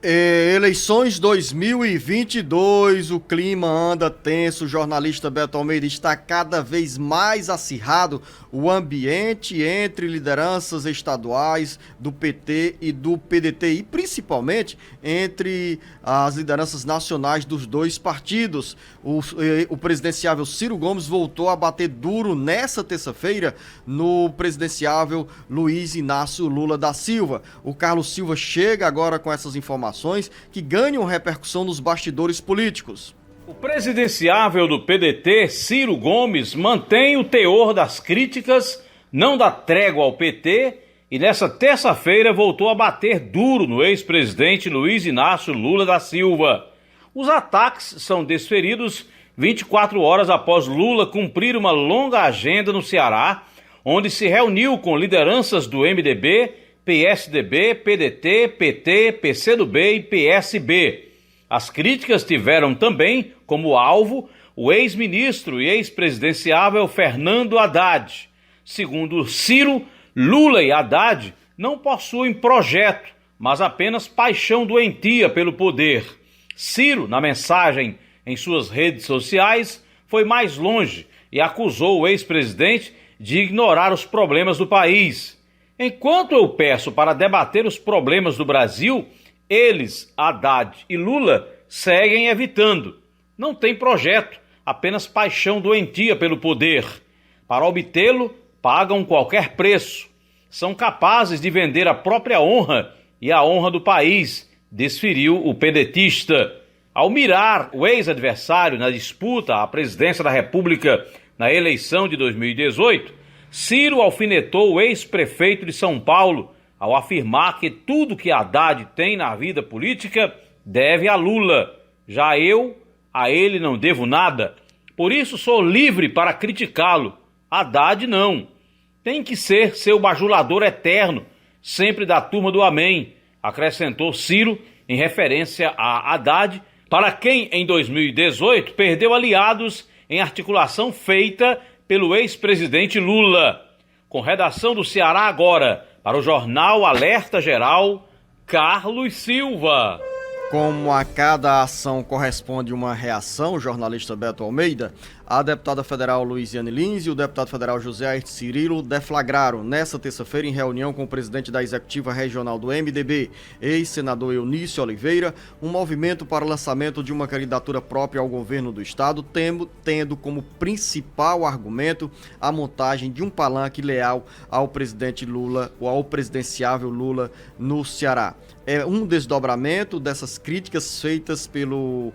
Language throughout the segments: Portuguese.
Eleições 2022, o clima anda tenso, o jornalista Beto Almeida, está cada vez mais acirrado o ambiente entre lideranças estaduais do PT e do PDT e principalmente entre as lideranças nacionais dos dois partidos. O presidenciável Ciro Gomes voltou a bater duro nessa terça-feira no presidenciável Luiz Inácio Lula da Silva. O Carlos Silva chega agora com essas informações que ganham repercussão nos bastidores políticos. O presidenciável do PDT, Ciro Gomes, mantém o teor das críticas, não dá trégua ao PT e nessa terça-feira voltou a bater duro no ex-presidente Luiz Inácio Lula da Silva. Os ataques são desferidos 24 horas após Lula cumprir uma longa agenda no Ceará, onde se reuniu com lideranças do MDB, PSDB, PDT, PT, PCdoB e PSB. As críticas tiveram também como alvo o ex-ministro e ex-presidenciável Fernando Haddad. Segundo Ciro, Lula e Haddad não possuem projeto, mas apenas paixão doentia pelo poder. Ciro, na mensagem em suas redes sociais, foi mais longe e acusou o ex-presidente de ignorar os problemas do país. Enquanto eu peço para debater os problemas do Brasil, eles, Haddad e Lula, seguem evitando. Não tem projeto, apenas paixão doentia pelo poder. Para obtê-lo, pagam qualquer preço. São capazes de vender a própria honra e a honra do país, desferiu o pedetista. Ao mirar o ex-adversário na disputa à presidência da República na eleição de 2018, Ciro alfinetou o ex-prefeito de São Paulo ao afirmar que tudo que Haddad tem na vida política deve a Lula. Já eu, a ele não devo nada, por isso sou livre para criticá-lo. Haddad não. Tem que ser seu bajulador eterno, sempre da turma do Amém, acrescentou Ciro em referência a Haddad, para quem em 2018 perdeu aliados em articulação feita pelo ex-presidente Lula. Com redação do Ceará agora, para o jornal Alerta Geral, Carlos Silva. Como a cada ação corresponde uma reação, o jornalista Beto Almeida, a deputada federal Luiziane Lins e o deputado federal José Aires Cirilo deflagraram nesta terça-feira, em reunião com o presidente da executiva regional do MDB, ex-senador Eunício Oliveira, um movimento para o lançamento de uma candidatura própria ao governo do estado, tendo como principal argumento a montagem de um palanque leal ao presidente Lula ou ao presidenciável Lula no Ceará. É um desdobramento dessas críticas feitas pelo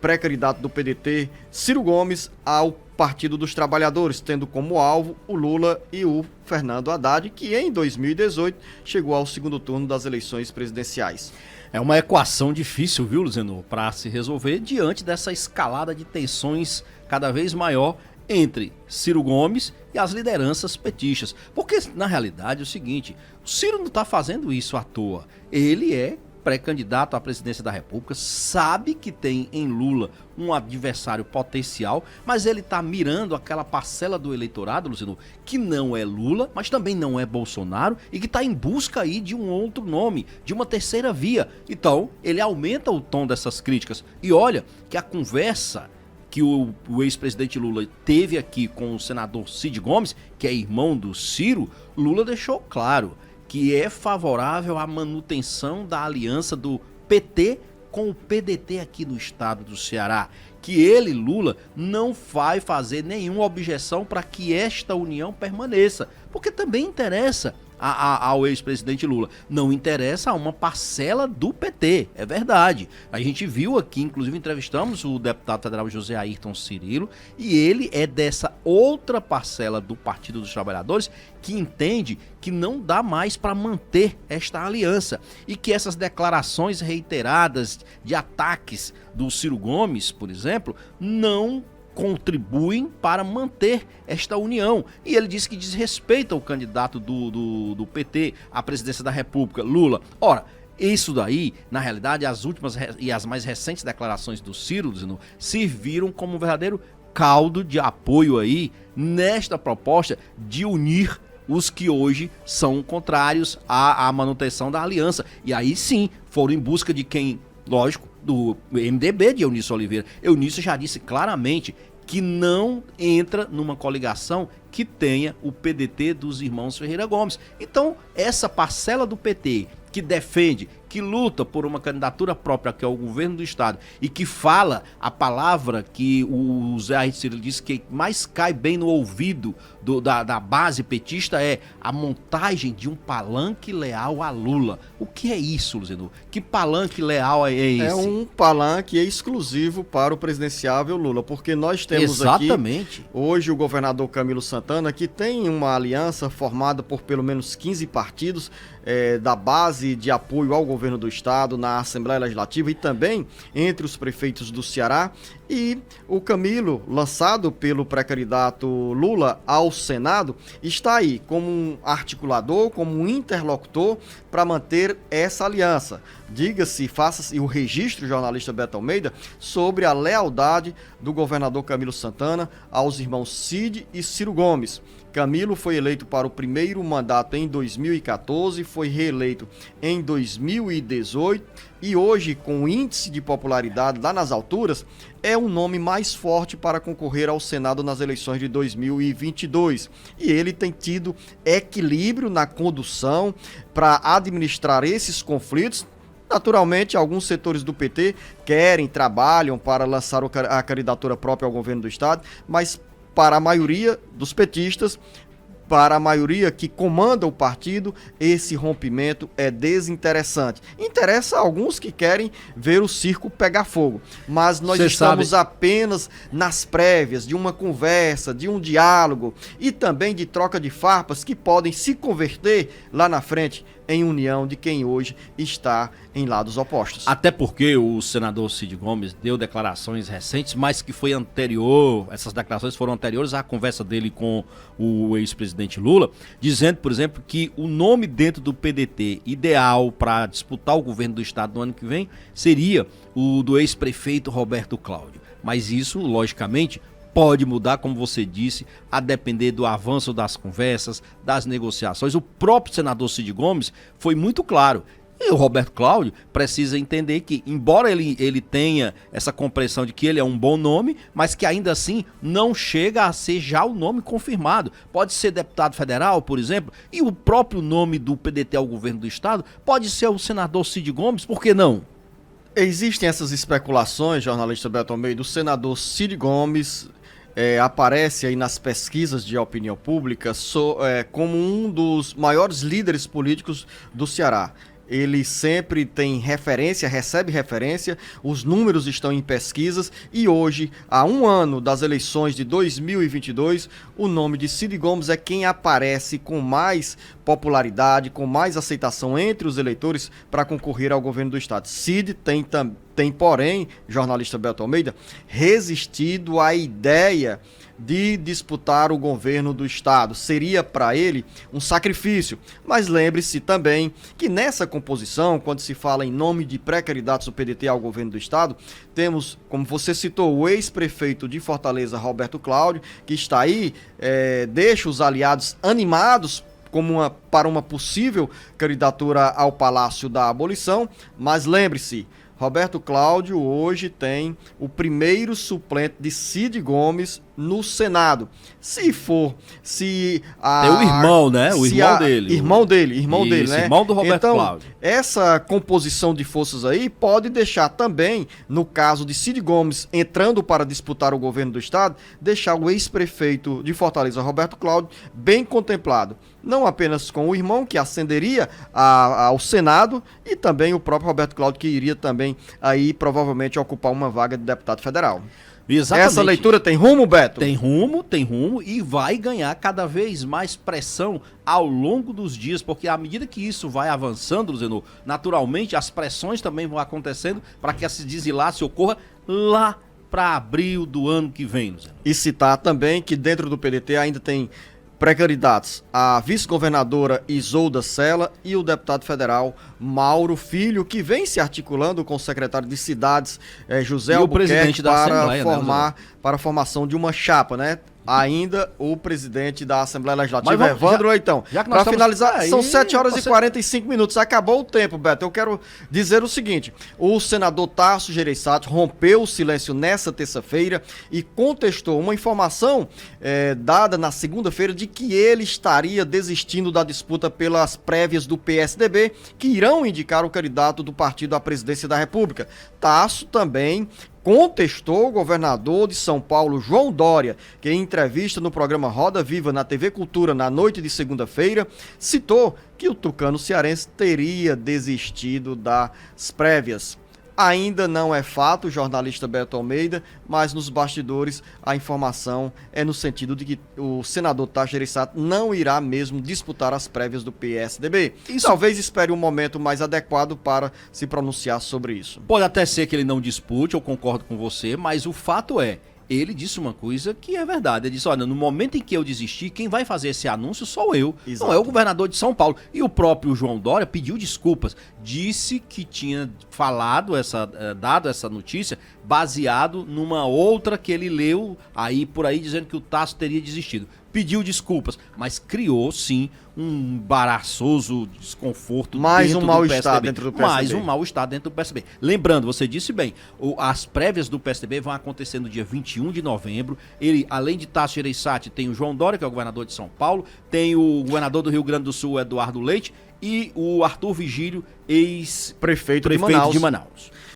pré-candidato do PDT, Ciro Gomes, ao Partido dos Trabalhadores, tendo como alvo o Lula e o Fernando Haddad, que em 2018 chegou ao segundo turno das eleições presidenciais. É uma equação difícil, viu, Luziano, para se resolver diante dessa escalada de tensões cada vez maior entre Ciro Gomes e as lideranças petistas. Porque, na realidade, é o seguinte, o Ciro não está fazendo isso à toa. Ele é pré-candidato à presidência da República, sabe que tem em Lula um adversário potencial, mas ele está mirando aquela parcela do eleitorado, Luciano, que não é Lula, mas também não é Bolsonaro e que está em busca aí de um outro nome, de uma terceira via. Então, ele aumenta o tom dessas críticas. E olha que a conversa que o ex-presidente Lula teve aqui com o senador Cid Gomes, que é irmão do Ciro, Lula deixou claro que é favorável à manutenção da aliança do PT com o PDT aqui no estado do Ceará. Que ele, Lula, não vai fazer nenhuma objeção para que esta união permaneça. Porque também interessa ao ex-presidente Lula. Não interessa a uma parcela do PT, é verdade. A gente viu aqui, inclusive entrevistamos o deputado federal José Ayrton Cirilo, e ele é dessa outra parcela do Partido dos Trabalhadores que entende que não dá mais para manter esta aliança e que essas declarações reiteradas de ataques do Ciro Gomes, por exemplo, não contribuem para manter esta união. E ele disse que desrespeita o candidato do PT à presidência da República, Lula. Ora, isso daí, na realidade, as últimas e as mais recentes declarações do Ciro serviram como um verdadeiro caldo de apoio aí nesta proposta de unir os que hoje são contrários à manutenção da aliança. E aí sim, foram em busca de quem, lógico, do MDB de Eunício Oliveira. Eunício já disse claramente que não entra numa coligação que tenha o PDT dos irmãos Ferreira Gomes. Então, essa parcela do PT que defende, que luta por uma candidatura própria, que é o governo do estado, e que fala a palavra que o Zé Ayrton Cirilo disse que mais cai bem no ouvido da base petista, é a montagem de um palanque leal a Lula. O que é isso, Luziano? Que palanque leal é esse? É um palanque exclusivo para o presidenciável Lula, porque nós temos exatamente aqui hoje o governador Camilo Santana, que tem uma aliança formada por pelo menos 15 partidos da base de apoio ao governo do estado na Assembleia Legislativa e também entre os prefeitos do Ceará. E o Camilo, lançado pelo pré-candidato Lula ao Senado, está aí como um articulador, como um interlocutor para manter essa aliança. Diga-se, faça-se o registro, jornalista Beto Almeida, sobre a lealdade do governador Camilo Santana aos irmãos Cid e Ciro Gomes. Camilo foi eleito para o primeiro mandato em 2014, foi reeleito em 2018 e hoje, com o índice de popularidade lá nas alturas, é o nome mais forte para concorrer ao Senado nas eleições de 2022. E ele tem tido equilíbrio na condução para administrar esses conflitos. Naturalmente, alguns setores do PT trabalham para lançar a candidatura própria ao governo do estado, mas para a maioria dos petistas, para a maioria que comanda o partido, esse rompimento é desinteressante. Interessa a alguns que querem ver o circo pegar fogo, mas nós estamos apenas nas prévias de uma conversa, de um diálogo e também de troca de farpas que podem se converter lá na frente em união de quem hoje está em lados opostos. Até porque o senador Cid Gomes deu declarações recentes, mas que foi anterior, essas declarações foram anteriores à conversa dele com o ex-presidente Lula, dizendo, por exemplo, que o nome dentro do PDT ideal para disputar o governo do estado no ano que vem seria o do ex-prefeito Roberto Cláudio. Mas isso, logicamente, pode mudar, como você disse, a depender do avanço das conversas, das negociações. O próprio senador Cid Gomes foi muito claro. E o Roberto Cláudio precisa entender que, embora ele tenha essa compreensão de que ele é um bom nome, mas que ainda assim não chega a ser já o nome confirmado. Pode ser deputado federal, por exemplo, e o próprio nome do PDT ao governo do estado pode ser o senador Cid Gomes, por que não? Existem essas especulações, jornalista Beto Almeida, do senador Cid Gomes aparece aí nas pesquisas de opinião pública como um dos maiores líderes políticos do Ceará. Ele sempre tem referência, recebe referência, os números estão em pesquisas e hoje, há um ano das eleições de 2022, o nome de Cid Gomes é quem aparece com mais popularidade, com mais aceitação entre os eleitores para concorrer ao governo do estado. Cid tem, porém, jornalista Beto Almeida, resistido à ideia de disputar o governo do estado. Seria para ele um sacrifício. Mas lembre-se também que nessa composição, quando se fala em nome de pré-candidatos do PDT ao governo do estado, temos, como você citou, o ex-prefeito de Fortaleza, Roberto Cláudio, que está aí, deixa os aliados animados para uma possível candidatura ao Palácio da Abolição. Mas lembre-se, Roberto Cláudio hoje tem o primeiro suplente de Cid Gomes no Senado. Tem o irmão, né? O irmão dele. Irmão dele, né? Irmão do Roberto Cláudio. Essa composição de forças aí pode deixar também, no caso de Cid Gomes entrando para disputar o governo do estado, deixar o ex-prefeito de Fortaleza, Roberto Cláudio, bem contemplado. Não apenas com o irmão, que ascenderia ao Senado, e também o próprio Roberto Cláudio, que iria também aí provavelmente ocupar uma vaga de deputado federal. Exatamente. Essa leitura tem rumo, Beto? Tem rumo e vai ganhar cada vez mais pressão ao longo dos dias, porque à medida que isso vai avançando, Luziano, naturalmente as pressões também vão acontecendo para que esse desenlace ocorra lá para abril do ano que vem, Luziano. E citar também que dentro do PDT ainda tem pré-candidatos a vice-governadora Isolda Sela e o deputado federal Mauro Filho, que vem se articulando com o secretário de Cidades, José Albuquerque, para a formação de uma chapa, né? ainda o presidente da Assembleia Legislativa, Mas vamos- Evandro Leitão. já que nós Para estamos- finalizar, aí, são 7 horas e você- 45 minutos. Acabou o tempo, Beto. Eu quero dizer o seguinte: o senador Tasso Gereissati rompeu o silêncio nessa terça-feira e contestou uma informação dada na segunda-feira de que ele estaria desistindo da disputa pelas prévias do PSDB, que irão indicar o candidato do partido à presidência da República. Tasso também contestou o governador de São Paulo, João Dória, que em entrevista no programa Roda Viva na TV Cultura na noite de segunda-feira, citou que o tucano cearense teria desistido das prévias. Ainda não é fato, o jornalista Beto Almeida, mas nos bastidores a informação é no sentido de que o senador Tasso Gereissati não irá mesmo disputar as prévias do PSDB. Talvez espere um momento mais adequado para se pronunciar sobre isso. Pode até ser que ele não dispute, eu concordo com você, mas o fato é, ele disse uma coisa que é verdade. Ele disse, olha, no momento em que eu desistir, quem vai fazer esse anúncio sou eu. Exato. Não é o governador de São Paulo. E o próprio João Dória pediu desculpas. Disse que tinha falado, dado essa notícia baseado numa outra que ele leu aí por aí dizendo que o Tasso teria desistido. Pediu desculpas, mas criou sim um embaraçoso desconforto Mais dentro um do mal-estar PSDB. dentro do PSDB. Mais um mal-estar dentro do PSDB. Lembrando, você disse bem, as prévias do PSDB vão acontecer no dia 21 de novembro. Ele, além de Tasso Gereissati, tem o João Dória, que é o governador de São Paulo, tem o governador do Rio Grande do Sul, Eduardo Leite, e o Arthur Vigílio, ex-prefeito Prefeito de Manaus. de Manaus.